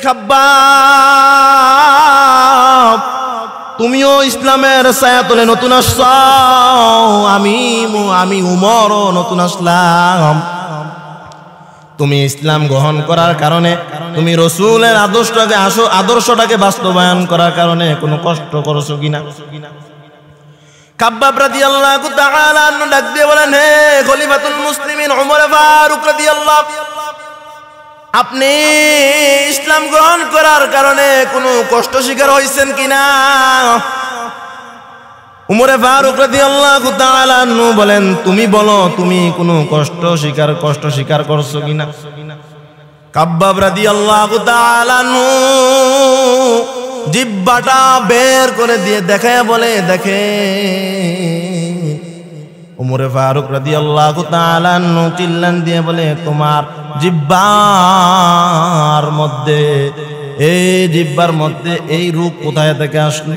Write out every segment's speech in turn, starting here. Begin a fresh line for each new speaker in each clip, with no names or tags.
খাব্বাব, তুমিও ইসলামের ছায়াতলে নতুন আসছ, আমি উমরও নতুন আসলাম। তুমি ইসলাম গ্রহণ করার কারণে, তুমি রাসূলের আদর্শটাকে বাস্তবায়ন করার কারণে কোনো কষ্ট করছো কিনা? খাব্বাব রাদিয়াল্লাহু তাআলা আনহু ডাক দিয়ে বলেন, হে খলিফাতুল মুসলিমিন ওমর ফারুক রাদিয়াল্লাহু, আপনি ইসলাম গ্রহণ করার কারণে কোনো কষ্ট স্বীকার হয়েছেন কিনা? উমর ফারুক রাদিয়াল্লাহু তাআলা আনহু বলেন, তুমি বলো, তুমি কোনো কষ্ট স্বীকার করছো কিনা? খাব্বাব রাদিয়াল্লাহু তাআলা আনহু জিহ্বাটা বের করে দিয়ে দেখায় বলে, দেখে। উমর ফারুক রাদিয়াল্লাহু তাআলা আনহু চিল্লান দিয়ে বলে, তোমার জিহ্বার মধ্যে এই রূপ কোথায় থেকে আসলো?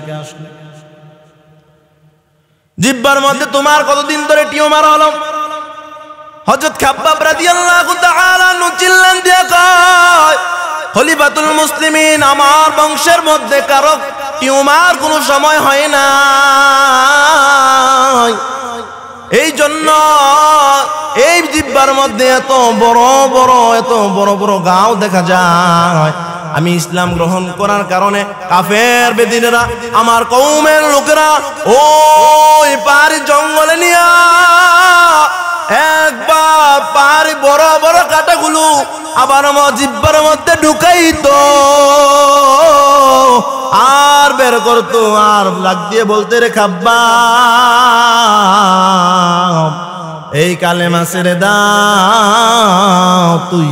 জিহ্বার মধ্যে তোমার কতদিন ধরে টিউমার হলো? হযরত খাব্বাব রাদিয়াল্লাহু তাআলা আনহু চিল্লান দিয়ে কয়, খলিফাতুল মুসলিমিন, আমার বংশের মধ্যে কারো টিউমার কোনো সময় হয় না, এই জন্য এই জিহ্বার মধ্যে এত বড় বড় গাও দেখা যায়। আমি ইসলাম গ্রহণ করার কারণে কাফের বেদিনেরা, আমার কওমের লোকেরা ওই পাহাড়ি জঙ্গলে নিয়া একবার পাহাড়ি বড় বড় কাঁটাগুলো আবার আমার জিহ্বার মধ্যে ঢুকাইতো আর বের করতো, আর লাগ দিয়ে বলতে, রে খাব্বাব, এই কালেমা ছেড়ে দাও, তুই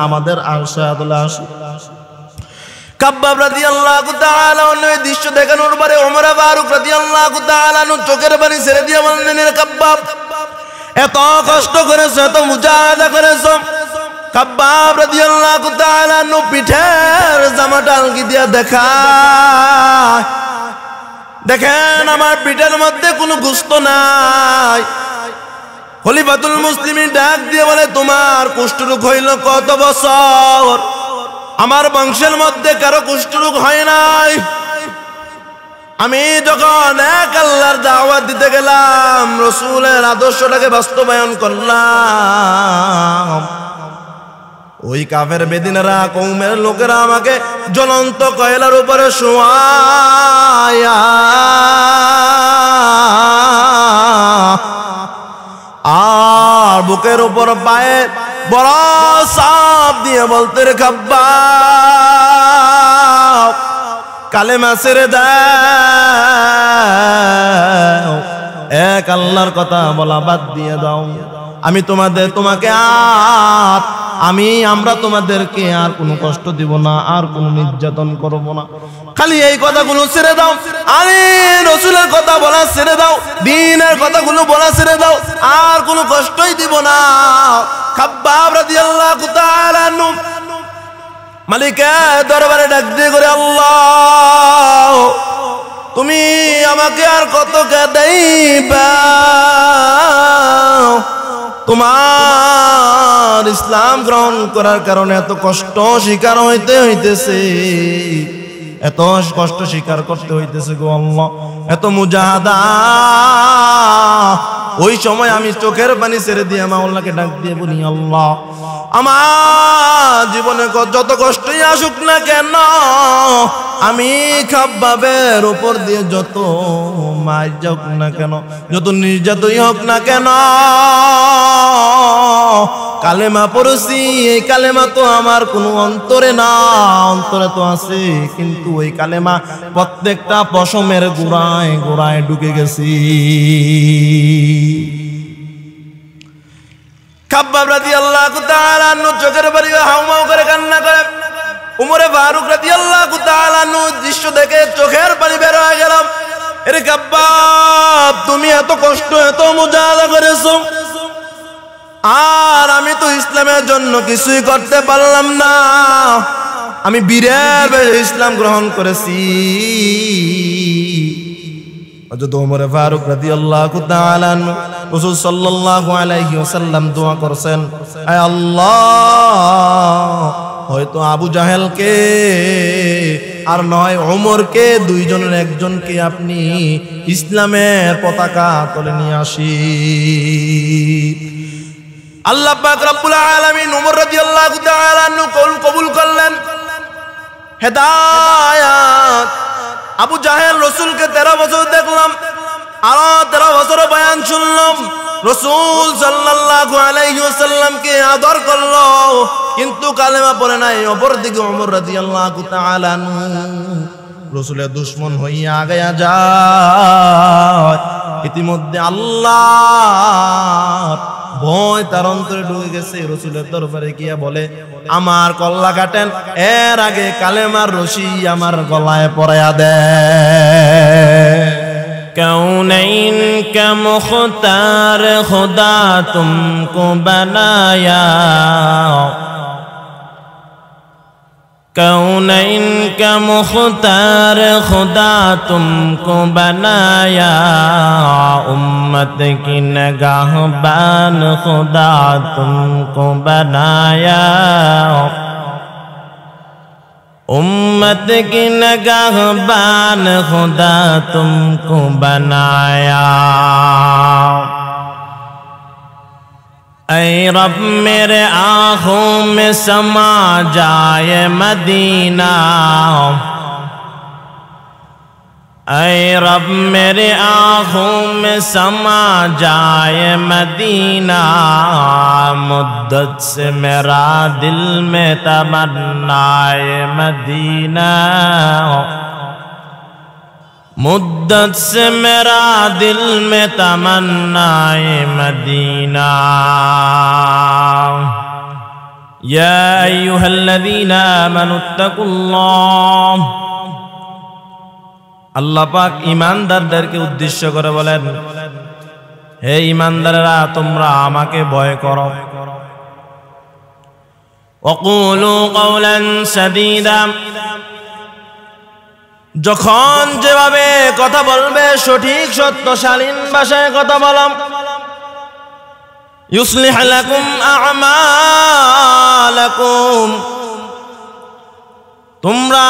আমাদের আরশাদুল আসু। খাব্বাব রাদিয়াল্লাহু তাআলা ওই দৃশ্য দেখানোর পরে ওমর ফারুক রাদিয়াল্লাহু তাআলা চোখের পানি ছেড়ে দিয়ে বললেন, রে খাব্বাব, এত কষ্ট করেছো, এত মুজাহাদা করেছো। খাব্বাব রাদিয়াল্লাহু তাআলা পিঠের জামাটা আলগি দিয়া দেখেন আমার পিঠের মধ্যে কোনো গোশত নাই। খলিফাতুল মুসলিমিন ডাক দিয়ে বলে, তোমার কুষ্ঠরোগ হইল কত বছর? আমার বংশের মধ্যে কারো কুষ্ঠরোগ হয় নাই। আমি যখন এক আল্লাহর দাওয়াত দিতে গেলাম, রাসূলের আদর্শটাকে বাস্তবায়ন করলাম, ওই কাফের বেদিনেরা, কওমের লোকেরা আমাকে জ্বলন্ত কয়লার উপরে শোয়ায়া আর বুকের উপর পায়ে বড় চাপ দিয়ে বলতে, রে খাব্বাব, কালেমা ছেড়ে দাও, এক আল্লাহর কথা বলা বাদ দিয়ে দাও। আমি আমরা তোমাদেরকে আর কোনো কষ্ট দিব না, আর কোনো নির্যাতন করব না, খালি এই কথাগুলো ছেড়ে দাও। আরে রাসূলের কথা বলা ছেড়ে দাও, দ্বীনের কথাগুলো বলা ছেড়ে দাও, আর কোনো কষ্টই দিব না। খাব্বাব রাদিয়াল্লাহু তাআলা আনহু মালিকের দরবারে ডাক দিয়ে করে, আল্লাহ, তুমি আমাকে আর কত কাঁদাইবা? তোমার ইসলাম গ্রহণ করার কারণে এত কষ্ট স্বীকার হইতেছে, এত কষ্ট স্বীকার করতে হইতেছে গো আল্লাহ, এত মুজাহাদা। ওই সময় আমি চোখের পানি ছেড়ে দিয়ে মাওলাকে ডাক দিয়ে বলি, আল্লাহ, আমার জীবনে যত কষ্টই আসুক না কেন, আমি খাব্বাবের উপর দিয়ে যত মার যাক না কেন, যত নির্যাতনই হোক না কেন, কালেমা পড়ছি, এই কালেমা তো আমার কোনো অন্তরে না, অন্তরে তো আছে, কিন্তু ওই কালেমা প্রত্যেকটা পশমের গোড়ায় গোড়ায় ঢুকে গেছি। খাব্বাব রাদিয়াল্লাহু তাআলা আনহু চোখের পানি হাউমাউ করে কান্না করে। উমর ফারুক রাদিয়াল্লাহু তাআলা আনহু দৃশ্য দেখে চোখের পানি বের হয়ে গেল। এরে খাব্বাব, তুমি এত কষ্ট, এত মুজাহাদা করেছো, আর আমি তো ইসলামের জন্য কিছুই করতে পারলাম না। আমি বীরের বেশে ইসলাম গ্রহণ করেছি। হযরত ওমর ফারুক রাদিয়াল্লাহু তাআলা আনহু রাসূল সাল্লাল্লাহু আলাইহি ওয়াসাল্লাম দোয়া করছেন, আয় আল্লাহ, হয়তো আবু জাহেলকে আর নয় ওমরকে, দুইজনের একজনকে আপনি ইসলামের পতাকা তলে নিয়ে আসি। আল্লাহ পাক রব্বুল আলামিন ওমর রাদিয়াল্লাহু তাআলা আনহু কবুল করলেন হেদায়েত। আবু জাহেল রসুলকে 13 বছর দেখলাম, আরো 13 বছর বয়ান শুনলাম, রসুল সাল্লাল্লাহু আলাইহি ওয়াসাল্লামকে আদর করলো, কিন্তু কালেমা পড়ে নাই। অপরদিকে ওমর রাদিয়াল্লাহু তাআলা আনহু রসুলের দুশমন হইয়া আগায়া যায়। ইতিমধ্যে আল্লাহ ভয় তার অন্তরে ঢুকে গেছে। রসুলের দরবারে গিয়া বলে, আমার কল্লা কাটেন, এর আগে কালেমার রশি আমার গলায় পরায়া দেয়।
कौनैन का मुख्तार खुदा तुमको बनाया, कौनैन का मुख्तार खुदा तुमको बनाया, उम्मत की नगाहबान खुदा तुमको बनाया, उम्मत की नगाहबान खुदा तुमको बनाया। ऐ रब मेरे आँखों में समा जाए मदीना, ऐ रब मेरे आँखों में समा जाए मदीना, मुद्दत से मेरा दिल में तमन्नाए मदीना, मुद्दत से मेरा दिल में तमन्नाए मदीना। या अय्युहल्लज़ीना आमनू इत्तकुल्लाह। আল্লাহ পাক ঈমানদারদেরকে উদ্দেশ্য করে বলেন, হে ঈমানদারেরা, তোমরা আমাকে ভয় করো। ওয়াকুলু কাওলান সাদীদা। যখন যেভাবে কথা বলবে সঠিক সত্য শালীন ভাষায় কথা বলাম। ইউসলিহ লাকুম আ'মালাকুম। তোমরা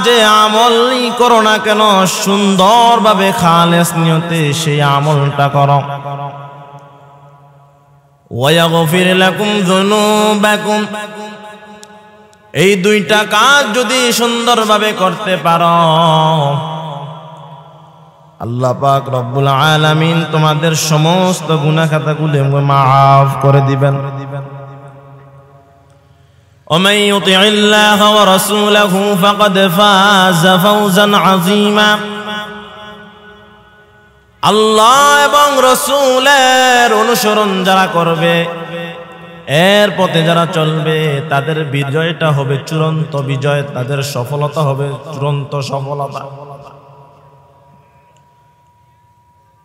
যে আমলই করো না কেন সুন্দরভাবে খালেস নিয়তে সেই আমলটা করো। ওয়ায়াগফির লাকুম যুনুবাকুম। এই দুইটা কাজ যদি সুন্দরভাবে করতে পারো, আল্লাহ পাক রব্বুল আলামিন তোমাদের সমস্ত গুনাহ খাতাগুলো মাফ করে দিবেন। ومن يطع الله ورسوله فقد فاز فوزا عظيما। আল্লাহ এবং রাসূলের অনুসরণ যারা করবে, এর পথে যারা চলবে, তাদের বিজয়টা হবে চূড়ান্ত বিজয়, তাদের সফলতা হবে চূড়ান্ত সফলতা।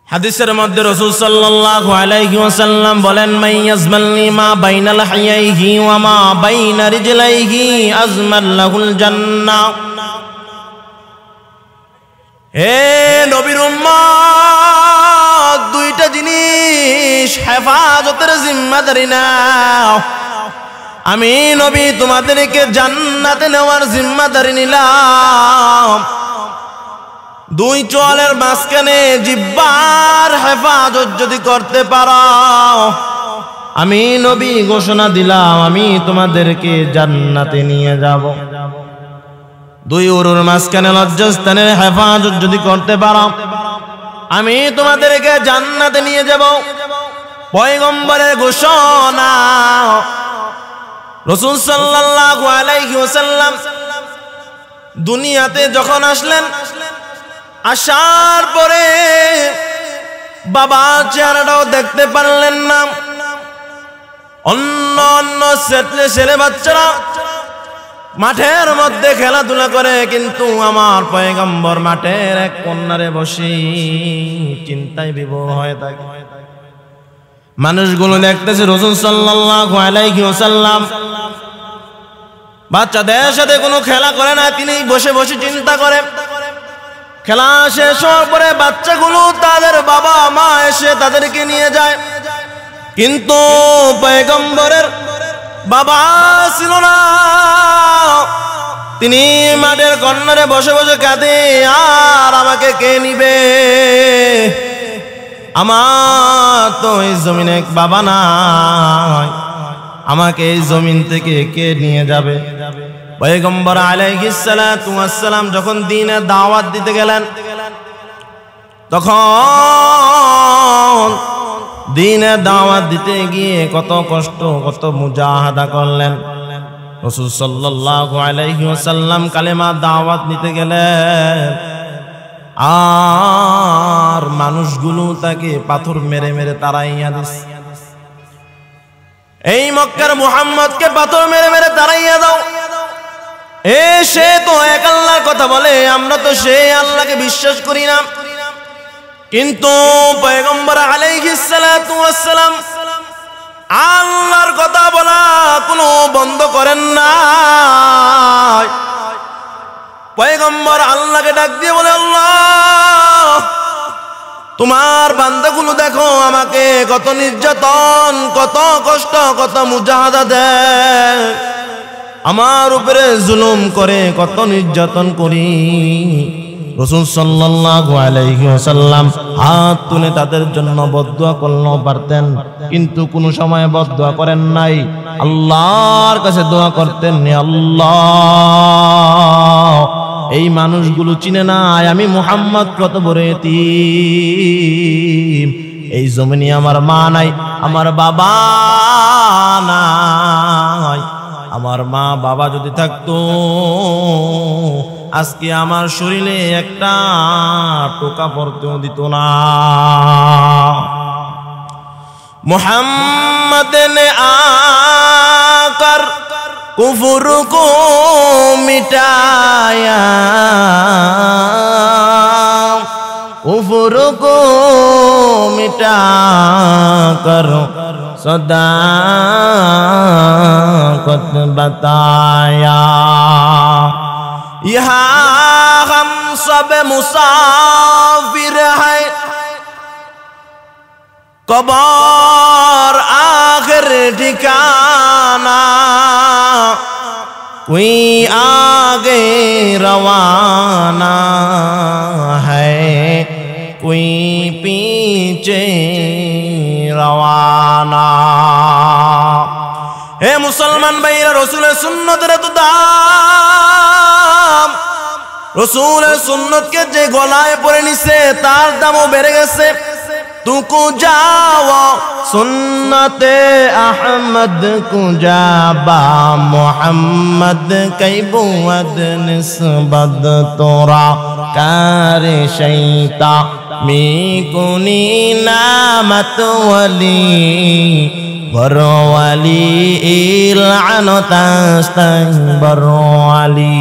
হাদিসের মধ্যে রাসূল সাল্লাল্লাহু আলাইহি ওয়াসাল্লাম বলেন, মাইয়াজমালনি মা বাইনা লাহিয়াইহি ওয়া মা বাইনা রিজলাইহি আজমাল লাহুল জান্নাহ। হে নবীর উম্মত, দুইটা জিনিস হেফাজতের জিম্মাদারি নাও। আমি নবী তোমাদেরকে জান্নাতে নেওয়ার জিম্মাদারি নিলাম। দুই চোয়ালের মাঝখানে জিহ্বার হেফাজত যদি করতে পারো, আমি নবী ঘোষণা দিলাম আমি তোমাদেরকে জান্নাতে নিয়ে যাব। দুই উরুর মাঝখানে লজ্জাস্থানের হেফাজত যদি করতে পারো, আমি তোমাদেরকে জান্নাতে নিয়ে যাব। পয়গম্বরের ঘোষণা। রাসূল সাল্লাল্লাহু আলাইহি ওয়াসাল্লাম দুনিয়াতে যখন আসলেন, আসার পরে বাবার চেহারাটাও দেখতে পারলেন না। অন্য অন্য ছেলে বাচ্চারা মাঠের মধ্যে খেলাধুলা করে, কিন্তু আমার পয়গম্বর মাঠের এক কন্যারে বসে চিন্তায় বিভোর হয়ে থাকে। মানুষগুলো দেখতেছে রাসূল সাল্লাল্লাহু আলাইহি ওয়াসাল্লাম বাচ্চাদের সাথে কোনো খেলা করে না, তিনি বসে বসে চিন্তা করে। খেলা শেষ হওয়ার পরে বাচ্চাগুলো তাদের বাবা মা এসে তাদেরকে নিয়ে যায়, কিন্তু পয়গম্বরের বাবা ছিল না, তিনি মাঠের কর্নারে বসে বসে কাঁদে, আর আমাকে কে নিবে? আমার তো এই জমিনে বাবা নাই, আমাকে এই জমিন থেকে কে নিয়ে যাবে? পয়গম্বর আলাইহিস সালাতু ওয়াস সালাম যখন দ্বীনের দাওয়াত দিতে গেলেন, তখন দ্বীনের দাওয়াত দিতে গিয়ে কত কষ্ট, কত মুজাহাদা করলেন। রাসূল সাল্লাল্লাহু আলাইহি ওয়াসাল্লাম কালেমা দাওয়াত নিতে গেলেন, আর মানুষগুলো তাকে পাথর মেরে মেরে তাড়াইয়া দিছে। এই মক্কার মুহাম্মদকে পাথর মেরে মেরে তাড়াইয়া দাও। সে তো এক আল্লাহর কথা বলে, আমরা তো সেই আল্লাহকে বিশ্বাস করি না। কিন্তু পয়গম্বর আলাইহিস সালাতু ওয়াস সালাম আল্লাহর কথা বলা কোনো বন্ধ করেন না। পয়গম্বর আল্লাহকে ডাক দিয়ে বলে, আল্লাহ, তোমার বান্দাগুলো দেখো আমাকে কত নির্যাতন, কত কষ্ট, কত মুজাহাদা দেয়, আমার উপরে জুলুম করে, কত নির্যাতন করি। রাসূল সাল্লাল্লাহু আলাইহি ওয়াসাল্লাম হাত তুলে তাদের জন্য বদদুয়া করলেও পারতেন, কিন্তু কোনো সময় বদদুয়া করেন নাই, আল্লাহর কাছে দোয়া করতেন, আল্লাহ, এই মানুষগুলো চিনে নাই আমি মুহাম্মদ কত বড় এতিম, এই জমিনে আমার মা নাই, আমার বাবা নাই, আমার মা বাবা যদি থাকতো আজকে আমার শরীরে একটা টোকা পড়তেও দিত না। মুহাম্মদ ने आकर कुफर को मिटाया, कुफर को मिटाकर सदाकत बताया। यहाँ हम सब मुसाफिर हैं, कब्र आखिर ठिकाना, कोई आगे रवाना है, कोई पीछे रवाना। हे मुसलमान भाईरा, रसूलेर सुन्नतेर तो दाम, रसूलेर सुन्नतके जे गलाय पड़े निছে तार दामও বেড়ে গেছে। तुको जाओ सुन्नते अहमद को जाबा मोहम्मद कई बुअद निस्बत तोरा कार शैता मी कुनी नामत वली बरवाली इलानो बरवाली।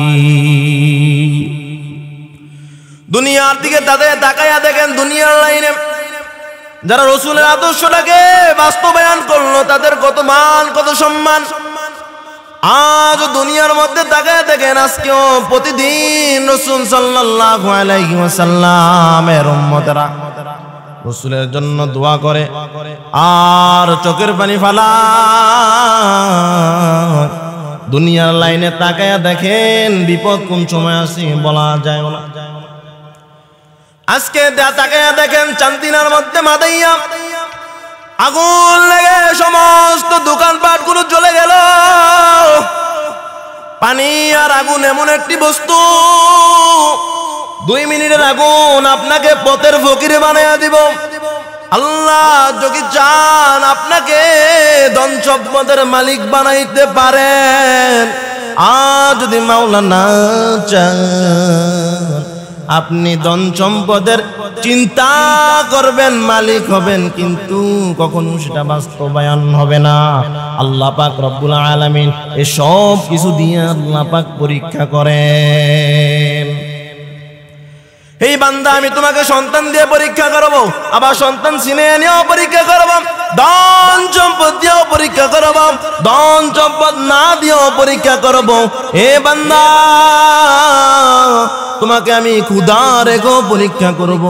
दुनियार दिके ताकाया देखें, दुनियार लाइने যারা রসুলের আদর্শটাকে বাস্তবায়ন করলো তাদের কত মান, কত সম্মান। আজ দুনিয়ার মধ্যে তাকায় দেখেন, আজকেও প্রতিদিন রসুল সাল্লাল্লাহু আলাইহি ওয়াসাল্লামের উম্মতেরা রসুলের জন্য দোয়া করে আর চোখের পানি ফালায়। দুনিয়ার লাইনে তাকায় দেখেন, বিপদ কোন সময় আসে বলা যায় না। আজকে তাকায়া দেখেন, চান্দিনার মধ্যে মাদাইয়া আগুন লেগে সমস্ত দোকানপাট গুলো জ্বলে গেল। পানি আর আগুন এমন একটি বস্তু, 2 মিনিটের আগুন আপনাকে পথের ফকির বানায়া দিব। আল্লাহ যদি চান আপনাকে ধন সম্পদের মালিক বানাইতে পারেন, আর যদি মাওলা না চান আপনি ধন সম্পদের চিন্তা করবেন, মালিক হবেন, কিন্তু কখনো সেটা বাস্তবায়ন হবে না। আল্লাহ পাক রব্বুল আলামিন এসব কিছু দিয়ে আল্লাহ পাক পরীক্ষা করেন। এই বান্দা, আমি তোমাকে সন্তান দিয়ে পরীক্ষা করব, আবার সন্তান ছিনে এনেও পরীক্ষা করব, ধন সম্পদ দিয়েও পরীক্ষা করব, ধন সম্পদ না দিয়েও পরীক্ষা করব। এ বান্দা, তোমাকে আমি ক্ষুধা রেখেও পরীক্ষা করব,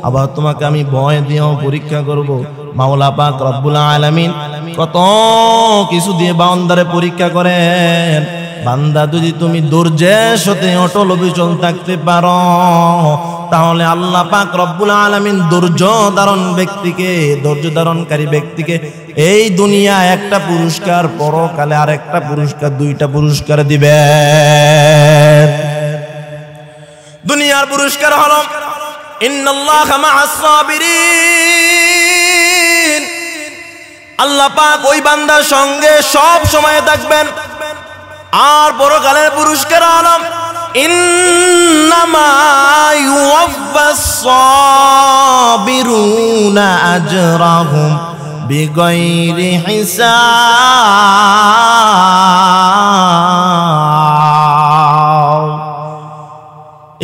আবার তোমাকে আমি ভয় দিয়েও পরীক্ষা করব,
মাওলা পাক রব্বুল আলামিন কত কিছু দিয়ে বান্দারে পরীক্ষা করেন। বান্দা যদি তুমি ধৈর্যের সাথে অটল অবিচল থাকতে পারো, তাহলে আল্লাহ পাক রব্বুল আলামিন ধৈর্য ধারণকারী ব্যক্তিকে এই দুনিয়া একটা পুরস্কার, পরকালে আরেকটা পুরস্কার, দুইটা পুরস্কার দিবে। দুনিয়ার পুরস্কার হলো ইন্নাল্লাহা মা'আস সাবিরিন, আল্লাহ পাক ওই বান্দার সঙ্গে সব সময় থাকবেন। আর পরকালের পুরস্কার হলো ইন্নামা ইউওয়াফাস সাবিরুনা আজরাহুম বিগাইরি হিসাব।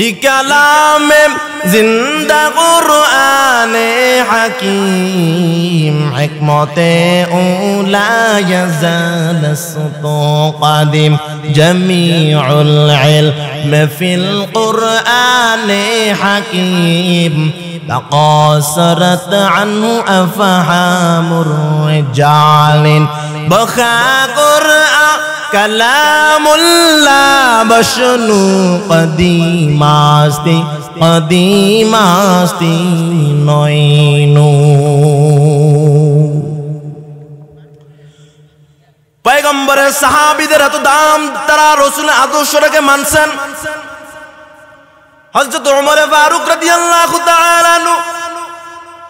এই কালামে জিন্দা কুরআনে হাকিম, হিকমতে উলা ইয়াজাল সুতু কাদিম, জামিউল ইলম ফিল কুরআনে হাকিম, تقاصرت عنه أفهام الرجال بخا قرآن كلام الله بشنو قديم آستی نوینو। পয়গম্বরের সাহাবীদের এত দাম, তারা রাসূলের আদর্শটাকে মানছেন। হযরত ওমর ফারুক রাদিয়াল্লাহু তাআলা আনহু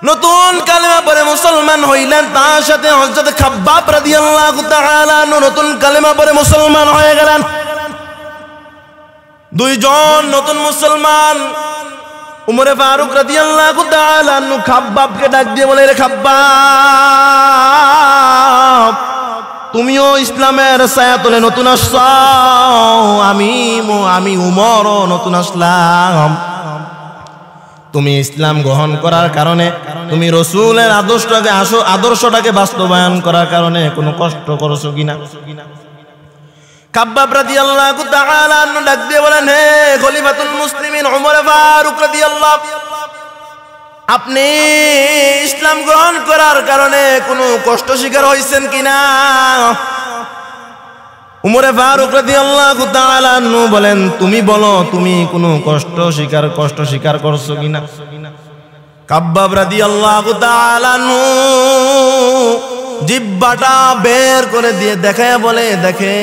নতুন কালেমা পড়ে মুসলমান হইলেন, তার সাথে হযরত খাব্বাব রাদিয়াল্লাহু তাআলা আনহু নতুন কালেমা পড়ে মুসলমান হয়ে গেলেন। দুইজন নতুন মুসলমান। ওমর ফারুক রাদিয়াল্লাহু তাআলা আনহু খাব্বাবকে ডাক দিয়ে বলে, রে খাব্বাব, তুমিও ইসলামের ছায়াতলে নতুন আসছো, আমি উমরও নতুন আসলাম। তুমি ইসলাম গ্রহণ করার কারণে, তুমি রাসূলের আদর্শটাকে বাস্তবায়ন করার কারণে কোনো কষ্ট করছো কিনা? খাব্বাব রাদিয়াল্লাহু তাআলা আনহু ডাক দিয়ে বলেন, হে খলিফাতুল মুসলিমিন ওমর ফারুক রাদিয়াল্লাহু, আপনি ইসলাম গ্রহণ করার কারণে কোনো কষ্ট স্বীকার হয়েছেন কিনা? ওমর ফারুক রাদিয়াল্লাহু তাআলা আনহু বলেন, তুমি বলো, তুমি কোনো কষ্ট স্বীকার করছো কিনা? খাব্বাব রাদিয়াল্লাহু তাআলা আনহু জিহ্বাটা বের করে দিয়ে দেখায় বলে, দেখে।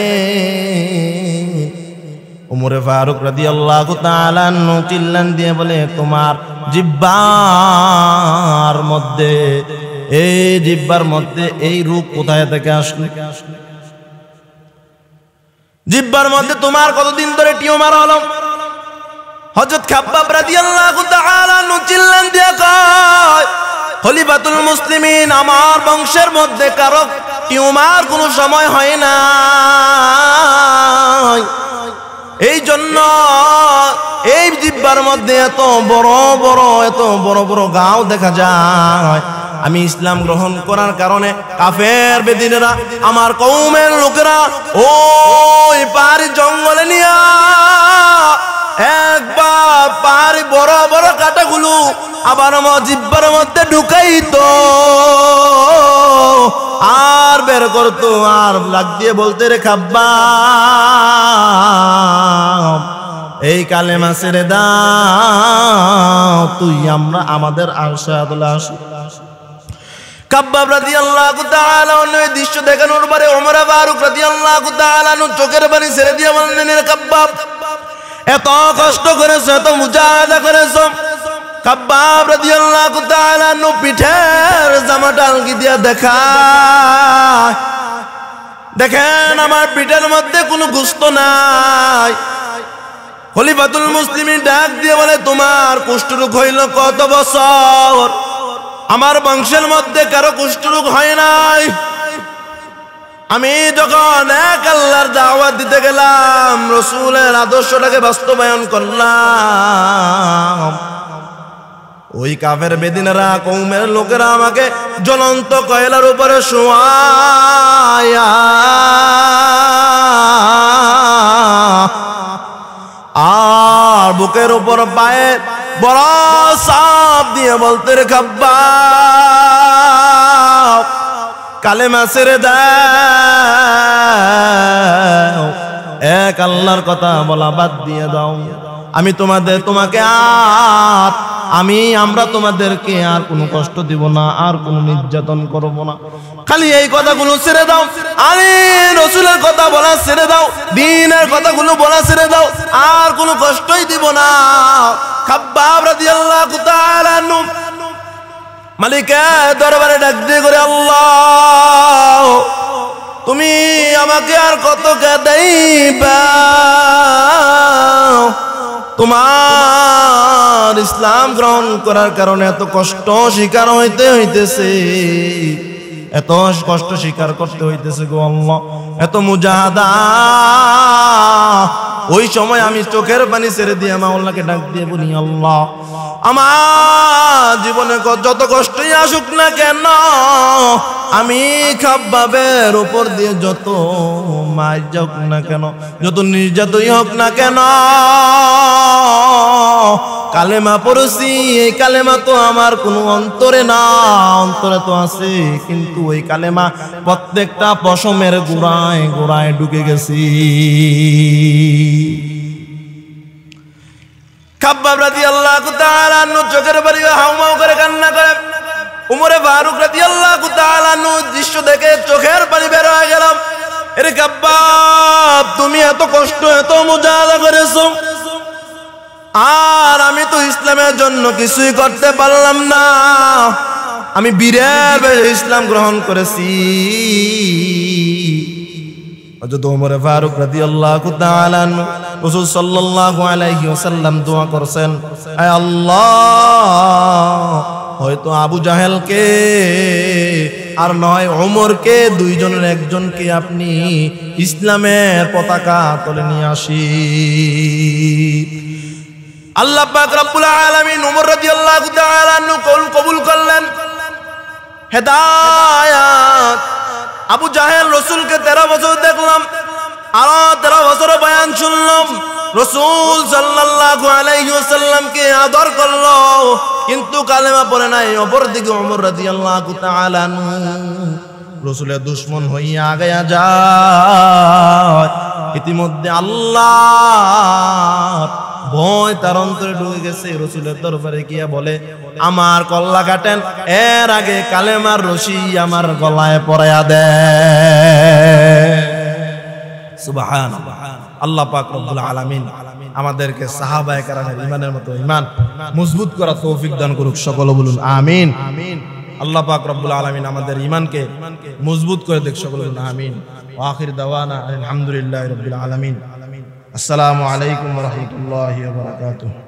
ওমর ফারুক রাদিয়াল্লাহু তাআলা আনহু চিল্লান দিয়ে বলে, তোমার জিহ্বার মধ্যে এই রূপ কোথায় থেকে আসলো? জিহ্বার মধ্যে তোমার কতদিন ধরে টিউমার হলো? হযরত খাব্বাব রাদিয়াল্লাহু তাআলা আনহু চিল্লান দিয়ে কয়, খলিফাতুল মুসলিমিন, আমার বংশের মধ্যে কারো টিউমার কোনো সময় হয় না, এই জন্য এই জিহ্বার মধ্যে এত বড় বড় গাও দেখা যায়। আমি ইসলাম গ্রহণ করার কারণে কাফের বেদিনেরা, আমার কওমের লোকেরা ওই পাহাড়ি জঙ্গলে নিয়া একবার পাহাড়ি বড় বড় কাঁটাগুলো আবার আমার জিহ্বার মধ্যে ঢুকাইতো আর বের করতো, আর লাগ দিয়ে বলতে, রে খাব্বাব, এই কালেমা ছেড়ে দাও, তুই আমাদের আরশাদুল আসু। খাব্বাব রাদিয়াল্লাহু তাআলা অন্য দৃশ্য দেখানোর পরে ওমর ফারুক রাদিয়াল্লাহু তাআলা চোখের পানি ছেড়ে দিয়ে বললেন, রে খাব্বাব, এত কষ্ট করেছো, এত মুজাহাদা করেছো। খাব্বাব রাদিয়াল্লাহু তাআলা পিঠের জামাটা আলগি দিয়া দেখেন আমার পিঠের মধ্যে কোনো গোশত নাই। খলিফাতুল মুসলিমিন ডাক দিয়ে বলে, তোমার কুষ্ঠরোগ হইল কত বছর? আমার বংশের মধ্যে কারো কুষ্ঠরোগ হয় নাই। আমি যখন এক আল্লাহর দাওয়াত দিতে গেলাম, রাসূলের আদর্শটাকে বাস্তবায়ন করলাম, ওই কাফের বেদিনেরা, কওমের লোকেরা আমাকে জ্বলন্ত কয়লার উপরে শোয়ায়া আর বুকের উপর পায়ে বড় চাপ দিয়ে বলতে, রে খাব্বাব, কালেমা ছেড়ে দাও, এক আল্লাহর কথা বলা বাদ দিয়ে দাও। আমি তোমাকে আমরা তোমাদেরকে আর কোনো কষ্ট দিব না, আর কোনো নির্যাতন করব না। খালি এই কথাগুলো ছেড়ে দাও, আরে রাসূলের কথা বলা ছেড়ে দাও, দ্বীনের কথাগুলো বলা ছেড়ে দাও, আর কোনো কষ্টই দিব না। খাব্বাব রাদিয়াল্লাহু তাআলা আনহু মালিকের দরবারে ডাক দিয়ে করে, আল্লাহ তুমি আমাকে আর কত কাঁদাইবা? তোমার ইসলাম গ্রহণ করার কারণে এত কষ্ট স্বীকার হইতেছে, এত কষ্ট স্বীকার করতে হইতেছে গো আল্লাহ, এত মুজাহাদা। ওই সময় আমি চোখের পানি ছেড়ে দিয়ে মাওলাকে ডাক দিয়ে বলি, আল্লাহ আমার জীবনে যত কষ্টই আসুক না কেন, আমি খাব্বাবের উপর দিয়ে যত মার যাক না কেন, যত নির্যাতনই হোক না কেন, কালেমা পড়ছি, এই কালেমা তো আমার কোনো অন্তরে না, অন্তরে তো আছে, কিন্তু ওই কালেমা প্রত্যেকটা পশমের গোড়ায় গোড়ায় ঢুকে গেছি। খাব্বাব রাদিয়াল্লাহু তাআলা আনহু চোখের পানি হাউমাউ করে কান্না করে। উমরে ফারুক রাদিয়াল্লাহু তাআলা আনহু দৃশ্য দেখে চোখের পানি বের হয়ে গেল। এরে খাব্বাব, তুমি এত কষ্ট এত মুজাহাদা করেছো, আর আমি তো ইসলামের জন্য কিছুই করতে পারলাম না, আমি বীরের বেশে ইসলাম গ্রহণ করেছি। হযরত ওমর ফারুক রাদিয়াল্লাহু তাআলা আনহু রাসূল সাল্লাল্লাহু আলাইহি ওয়াসাল্লাম দোয়া করেছেন, আয় আল্লাহ, হয়তো আবু জাহেলকে আর নয় ওমরকে, দুইজনের একজনকে আপনি ইসলামের পতাকা তলে নিয়ে আসি। আল্লাহ পাক রব্বুল আলামিন ওমর রাদিয়াল্লাহু তাআলা আনহু কবুল করলেন হেদায়েত। আবু জাহেল রাসূলকে 13 বছর দেখলাম, আরো 13 বছর বয়ান শুনলাম, রাসূল সাল্লাল্লাহু আলাইহি ওয়াসাল্লামকে আদর করলো, কিন্তু কালেমা পড়ে নাই। অপরদিকে ওমর রাদিয়াল্লাহু তাআলা আনহু রাসূলের দুশমন হইয়া আগায়া যায়। ইতিমধ্যে আল্লাহ ভয় তার অন্তরে ঢুকে গেছে। রাসূলের দরবারে গিয়া বলে, আমার কল্লা কাটেন, এর আগে কালেমার রশি আমার গলায় পরাইয়া দেয়। সুবহানাল্লাহ। আল্লাহ পাক রব্বুল আলামিন আমাদেরকে সাহাবায়ে কেরামের ঈমানের মতো ঈমান মজবুত করার তৌফিক দান করুক, সকলে বলুন আমিন। আল্লাহ পাক রব্বুল আলামিন আমাদের ঈমানকে মজবুত করে দেখ, সকলে বলুন আমিন। ওয়া আখির দাওয়ানা আলহামদুলিল্লাহি রাব্বিল আলামিন। আসসালামু আলাইকুম ওয়া রাহমাতুল্লাহি ওয়া বারাকাতুহু।